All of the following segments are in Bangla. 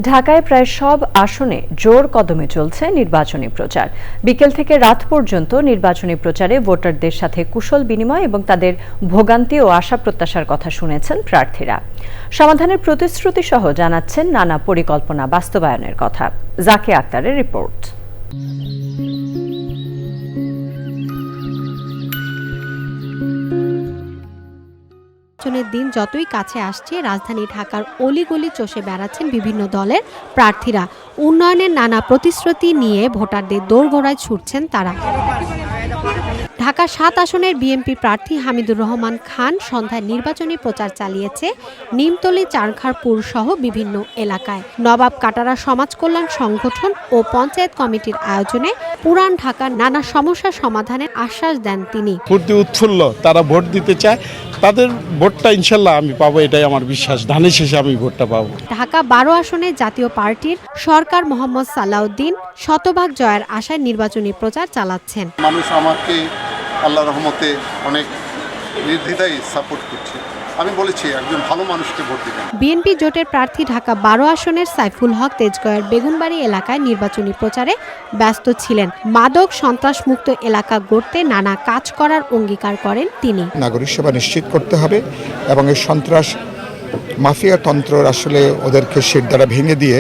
ঢাকায় প্রায় সব আসনে জোর কদমে চলছে নির্বাচনী প্রচার। বিকেল থেকে রাত পর্যন্ত নির্বাচনী প্রচারে ভোটারদের সাথে কুশল বিনিময় এবং তাদের ভোগান্তি ও আশা প্রত্যাশার কথা শুনেছেন প্রার্থীরা। সমাধানের প্রতিশ্রুতি সহ জানাচ্ছেন নানা পরিকল্পনা বাস্তবায়নের কথা। জাকে আক্তারের রিপোর্ট। নির্বাচনের দিন যতই কাছে আসছে, রাজধানী ঢাকার অলিগলি চষে বেড়াচ্ছেন বিভিন্ন দলের প্রার্থীরা। উন্নয়নের নানা প্রতিশ্রুতি নিয়ে ভোটারদের দোরগোড়ায় ছুটছেন তারা। ঢাকা ৭ আসনের বিএনপি প্রার্থী হামিদুর রহমান খান সন্ধ্যায় নির্বাচনী প্রচার চালিয়েছে নিমতলী, চারঘারপুর সহ বিভিন্ন এলাকায়। নবাব কাটারা সমাজ কল্যাণ সংগঠন ও পঞ্চায়েত কমিটির আয়োজনে পুরান ঢাকার নানা সমস্যা সমাধানের আশ্বাস দেন তিনি। ফুর্তি উৎফুল্ল, তারা ভোট দিতে চায়, তাদের ভোটটা ইনশাল্লাহ আমি পাবো, এটাই আমার বিশ্বাস। ধানের শেষে আমি ভোটটা পাবো। ঢাকা ১২ আসনে জাতীয় পার্টির সরকার মোহাম্মদ সালাউদ্দিন শতভাগ জয়ের আশায় নির্বাচনী প্রচার চালাচ্ছেন। মানুষ আমাকে আল্লাহর রহমতে অনেক নির্দ্বিধায় সাপোর্ট করছে। আমি বলেছি একজন ভালো মানুষকে ভোট দিবেন। বিএনপি জোটের প্রার্থী ঢাকা ১২ আসনের সাইফুল হক তেজগাঁওয়ের বেগুনবাড়ি এলাকায় নির্বাচনী প্রচারে ব্যস্ত ছিলেন। মাদক সন্ত্রাসমুক্ত এলাকা গড়তে নানা কাজ করার অঙ্গীকার করেন তিনি। নাগরিক সেবা নিশ্চিত করতে হবে এবং এই সন্ত্রাস মাফিয়া তন্ত্র আসলে ওদেরকে শির দ্বারা ভেঙে দিয়ে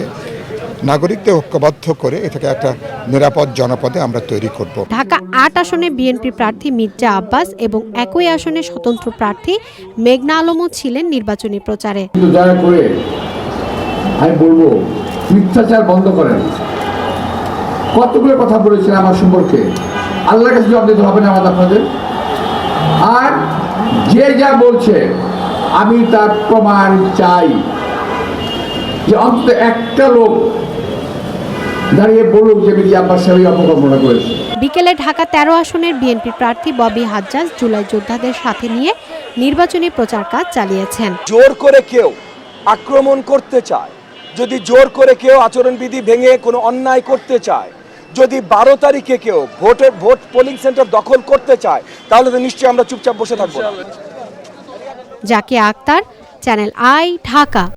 নাগরিকদের ঐক্যবদ্ধ করে এটাকে একটা নিরাপদ জনপদে আমরা তৈরি করব। ঢাকা ৮ আসনে বিএনপি প্রার্থী মির্জা আব্বাস এবং একই আসনে স্বতন্ত্র প্রার্থী মেঘনা আলমও ছিলেন নির্বাচনী প্রচারে। দয়া করে আমি বলবো, মিথ্যাচার বন্ধ করেন। কতগুলো কথা বলেছেন আমার সম্পর্কে, আল্লাহর কাছে জবাব দিতে হবে না আমাদের আপনাদের। আর যে যা বলছে আমি তার প্রমাণ চাই, যে অন্তত একটা লোক দাঁড়িয়ে বলুক যে মির্জা আব্বাস সাহেব অপকল্পনা করেছে। বিকেলে ঢাকা ১৩ আসনের বিএনপি প্রার্থী ববি হাজ্জাজ জুলাই যোদ্ধাদের সাথে নিয়ে নির্বাচনী প্রচার কাজ চালিয়েছেন। জোর করে কেউ আক্রমণ করতে চায়, যদি জোর করে কেউ আচরণবিধি ভেঙে কোনো অন্যায় করতে চায়, যদি ১২ তারিখে কেউ ভোট পোলিং সেন্টার দখল করতে চায়, তাহলে তো নিশ্চয়ই আমরা চুপচাপ বসে থাকবো না। জাকে আক্তার, চ্যানেল আই, ঢাকা।